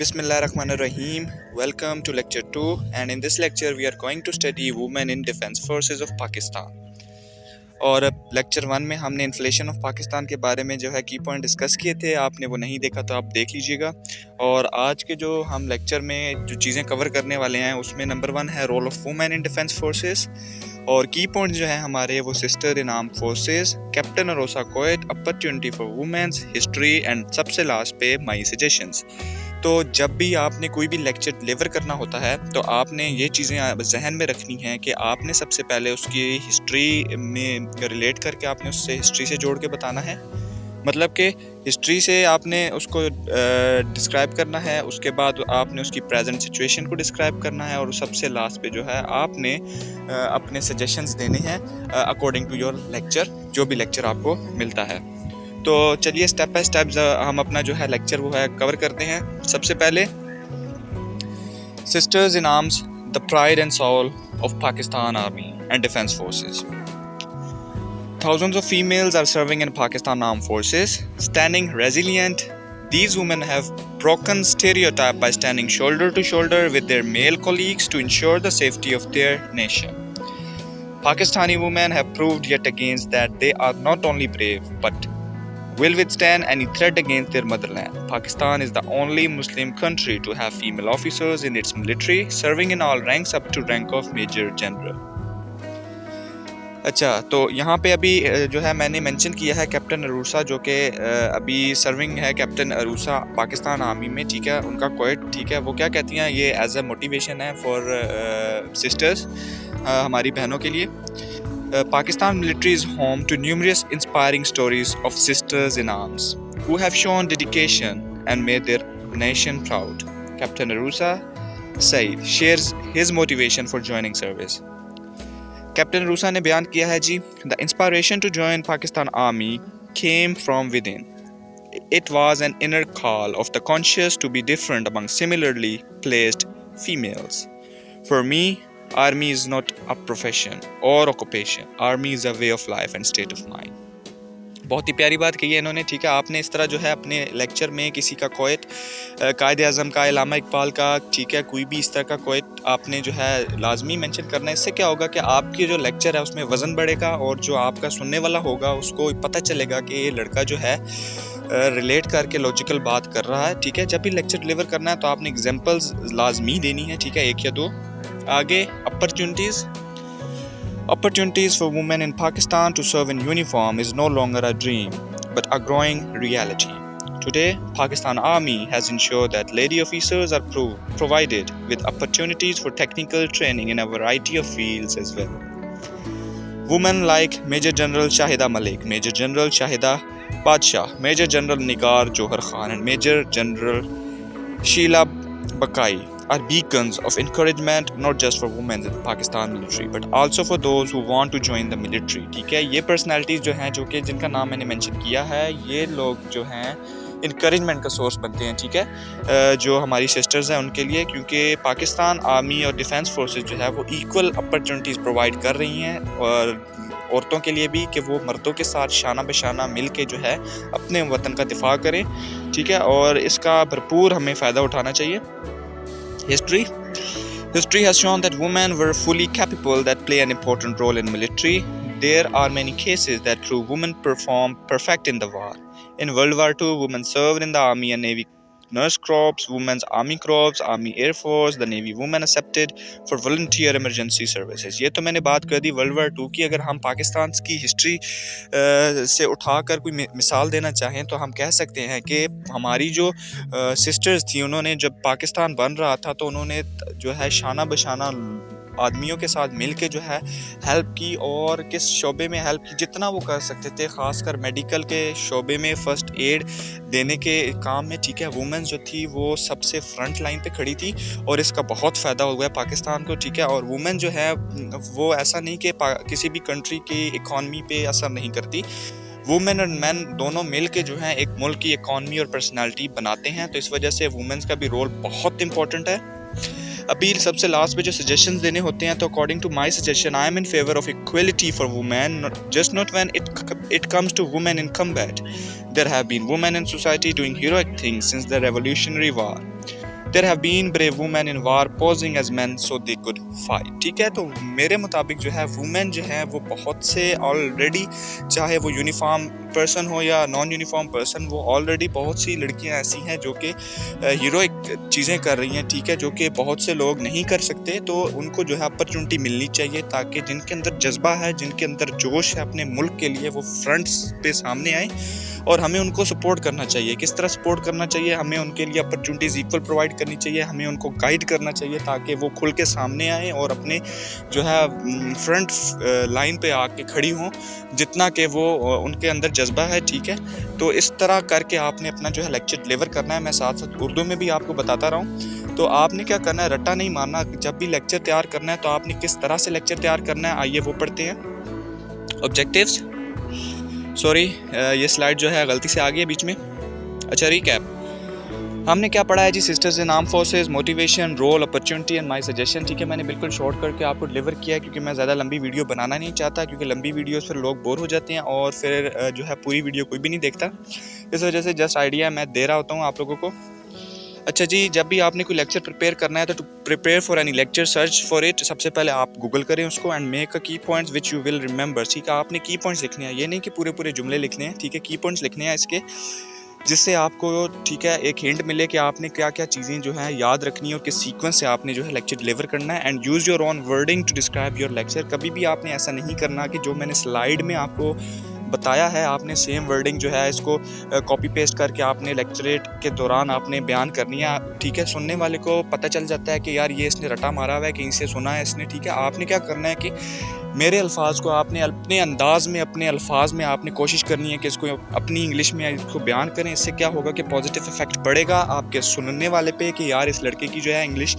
Bismillahirrahmanirrahim. Welcome to lecture 2, and in this lecture we are going to study women in defense forces of Pakistan. और lecture 1 में हमने inflation of Pakistan के बारे में जो है की पॉइंट डिस्कस किए थे। आपने वो नहीं देखा तो आप देख लीजिएगा। और आज के जो हम लेक्चर में जो चीज़ें कवर करने वाले हैं उसमें नंबर 1 है role of women in defence forces, और की पॉइंट जो है हमारे वो sister in arm forces, captain अरोसा कोएट, opportunity for womens, history, and सबसे लास्ट पे माई सजेशंस। तो जब भी आपने कोई भी लेक्चर डिलीवर करना होता है तो आपने ये चीज़ें जहन में रखनी हैं कि आपने सबसे पहले उसकी हिस्ट्री में रिलेट करके आपने उससे हिस्ट्री से जोड़ के बताना है। मतलब कि हिस्ट्री से आपने उसको डिस्क्राइब करना है, उसके बाद आपने उसकी प्रेजेंट सिचुएशन को डिस्क्राइब करना है, और सबसे लास्ट पे जो है आपने अपने सजेशंस देने हैं अकॉर्डिंग टू योर लेक्चर, जो भी लेक्चर आपको मिलता है। तो चलिए स्टेप बाय स्टेप हम अपना जो है लेक्चर वो है कवर करते हैं। सबसे पहले sisters in arms, the pride and soul of Pakistan army and defence forces. Thousands of females are serving in Pakistan Armed Forces, standing resilient. These women have broken stereotype by standing shoulder to shoulder with their male colleagues to ensure the safety of their nation. Pakistani women have proved yet again that they are not only brave but will withstand any threat against their motherland. Pakistan is the only Muslim country to have female officers in its military, serving in all ranks up to rank of Major General. अच्छा, तो यहाँ पे अभी जो है मैंने mention किया है कैप्टन अरूसा, जो कि अभी सर्विंग है कैप्टन अरूसा पाकिस्तान आर्मी में, ठीक है, उनका कोएट, ठीक है। वो क्या कहती हैं, ये एज अ मोटिवेशन है फॉर सिस्टर्स, हमारी बहनों के लिए। Pakistan military is home to numerous inspiring stories of sisters in arms who have shown dedication and made their nation proud. Captain Arusa Saeed shares his motivation for joining service. Captain Arusa ने बयान किया है जी, The inspiration to join Pakistan Army came from within. It was an inner call of the conscious to be different among similarly placed females. For me, Army is not a profession or occupation. Army is a way of life and state of mind. बहुत ही प्यारी बात कही है इन्होंने, ठीक है। आपने इस तरह जो है अपने लेक्चर में किसी का कोएट, कायद आज़म का, इलामा इकबाल का, ठीक है, कोई भी इस तरह का कोएट आपने जो है लाजमी मेंशन करना है। इससे क्या होगा कि आपकी जो लेक्चर है उसमें वज़न बढ़ेगा, और जो आपका सुनने वाला होगा उसको पता चलेगा कि ये लड़का जो है रिलेट करके लॉजिकल बात कर रहा है, ठीक है। जब भी लेक्चर डिलीवर करना है तो आपने एग्जांपल्स लाजमी देनी है, ठीक है, 1 या 2। आगे Opportunities for women in Pakistan to serve in uniform is no longer a dream, but a growing reality. Today, Pakistan Army has ensured that lady officers are provided with opportunities for technical training in a variety of fields as well. Women like Major General Shahida Malik, Major General Shahida Badshah, Major General Nigar Johar Khan, and Major General Sheila Bakai are beacons of encouragement not just for women in Pakistan military but also for those who want to join the military, ठीक है। ये personalities जो हैं, जो कि जिनका नाम मैंने मेंशन किया है, ये लोग जो हैं इनकरेजमेंट का सोर्स बनते हैं, ठीक है, जो हमारी सिस्टर्स हैं उनके लिए, क्योंकि पाकिस्तान आर्मी और डिफेंस फोर्सेस जो है वो इक्वल अपॉर्चुनिटीज़ प्रोवाइड कर रही हैं, और औरतों के लिए भी, कि वो मर्दों के साथ शाना बशाना मिल के जो है अपने वतन का दिफा करें, ठीक है, और इसका भरपूर हमें फ़ायदा उठाना चाहिए। History has shown that women were fully capable that play an important role in military. There are many cases that prove women perform perfect in the war. In World War II, women served in the Army and Navy Nurse Corps, Women's Army Corps, Army Air Force, the Navy women accepted for volunteer emergency services. ये तो मैंने बात कर the world war 2 की। अगर हम पाकिस्तान की history से उठाकर कोई मिसाल देना चाहें तो हम कह सकते हैं कि हमारी जो सिस्टर्स थी, उन्होंने जब पाकिस्तान बन रहा था तो उन्होंने जो है शाना बशाना आदमियों के साथ मिल के जो है हेल्प की, और किस शोबे में हेल्प की, जितना वो कर सकते थे, ख़ासकर मेडिकल के शोबे में फर्स्ट एड देने के काम में, ठीक है। वुमेन जो थी वो सबसे फ्रंट लाइन पे खड़ी थी, और इसका बहुत फ़ायदा हो गया पाकिस्तान को, ठीक है। और वुमेन जो है वो ऐसा नहीं कि किसी भी कंट्री की इकॉनमी पे असर नहीं करती। वुमेन और मैन दोनों मिल के जो है एक मुल्क की इकॉनमी और पर्सनालिटी बनाते हैं, तो इस वजह से वुमेन्स का भी रोल बहुत इंपॉर्टेंट है। अभी सबसे लास्ट में जो सजेशंस देने होते हैं, तो according to my suggestion, I am in favour of equality for women, just not when it comes to women in combat. There have been women in society doing heroic things since the Revolutionary War. There have been brave women in war posing as men so they could fight. ठीक है, तो मेरे मुताबिक जो है women जो है वो बहुत से ऑलरेडी, चाहे वो यूनिफॉर्म पर्सन हो या नॉन यूनिफॉर्म पर्सन, वो ऑलरेडी बहुत सी लड़कियां ऐसी हैं जो कि हीरोइक चीज़ें कर रही हैं। ठीक है, जो कि बहुत से लोग नहीं कर सकते, तो उनको जो है अपॉर्चुनिटी मिलनी चाहिए ताकि जिनके अंदर जज्बा है, जिनके अंदर जोश है अपने मुल्क के लिए, वो फ्रंट्स पे सामने आए और हमें उनको सपोर्ट करना चाहिए। किस तरह सपोर्ट करना चाहिए? हमें उनके लिए अपॉर्चुनिटीज़ इक्वल प्रोवाइड करनी चाहिए, हमें उनको गाइड करना चाहिए ताकि वो खुल के सामने आए और अपने जो है फ्रंट लाइन पे आके खड़ी हों, जितना कि वो उनके अंदर जज्बा है। ठीक है, तो इस तरह करके आपने अपना जो है लेक्चर डिलीवर करना है। मैं साथ साथ उर्दू में भी आपको बताता रहा हूँ। तो आपने क्या करना है, रट्टा नहीं मारना। जब भी लेक्चर तैयार करना है तो आपने किस तरह से लेक्चर तैयार करना है, आइए वो पढ़ते हैं। ऑब्जेक्टिव्स, सॉरी ये स्लाइड जो है गलती से आ गई है बीच में। अच्छा, रिकैप हमने क्या पढ़ा है जी? Sisters in arm forces, motivation, role, opportunity and my suggestion. ठीक है, मैंने बिल्कुल शॉर्ट करके आपको डिलीवर किया है क्योंकि मैं ज़्यादा लंबी वीडियो बनाना नहीं चाहता, क्योंकि लंबी वीडियोस फिर लोग बोर हो जाते हैं और फिर जो है पूरी वीडियो कोई भी नहीं देखता। इस वजह से जस्ट आइडिया मैं दे रहा होता हूँ आप लोगों को। अच्छा जी, जब भी आपने कोई लेक्चर प्रिपेयर करना है तो to prepare for any lecture, search for it. सबसे पहले आप गूगल करें उसको एंड मेक अ की points which you will remember. ठीक है, आपने की पॉइंट्स लिखने हैं, ये नहीं कि पूरे पूरे जुमले लिखने हैं। ठीक है, की पॉइंट्स लिखने हैं इसके, जिससे आपको ठीक है एक हिंट मिले कि आपने क्या क्या चीज़ें जो है याद रखनी है और किस सीक्वेंस से आपने जो है लेक्चर डिलीवर करना है। And use your own wording to describe your lecture. कभी भी आपने ऐसा नहीं करना कि जो मैंने स्लाइड में आपको बताया है आपने सेम वर्डिंग जो है इसको कॉपी पेस्ट करके आपने लेक्चरेट के दौरान आपने बयान करनी है। ठीक है, सुनने वाले को पता चल जाता है कि यार ये इसने रटा मारा हुआ है, कहीं से सुना है इसने। ठीक है, आपने क्या करना है कि मेरे अल्फाज को आपने अपने अंदाज में, अपने अल्फाज में आपने कोशिश करनी है कि इसको अपनी इंग्लिश में इसको बयान करें। इससे क्या होगा कि पॉजिटिव इफेक्ट पड़ेगा आपके सुनने वाले पे कि यार इस लड़के की जो है इंग्लिश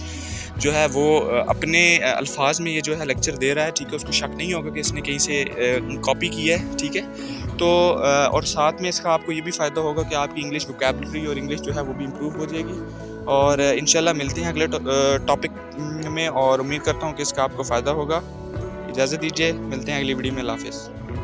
जो है वो अपने अल्फाज में ये जो है लेक्चर दे रहा है। ठीक है, उसको शक नहीं होगा कि इसने कहीं से कॉपी की है। ठीक है, तो और साथ में इसका आपको ये भी फ़ायदा होगा कि आपकी इंग्लिश वोकैबुलरी और इंग्लिश जो है वो भी इम्प्रूव हो जाएगी। और इंशाल्लाह मिलते हैं अगले टॉपिक में और उम्मीद करता हूँ कि इसका आपको फ़ायदा होगा। इजाज़त दीजिए, मिलते हैं अगली वीडियो में। अल्लाह हाफ़िज़।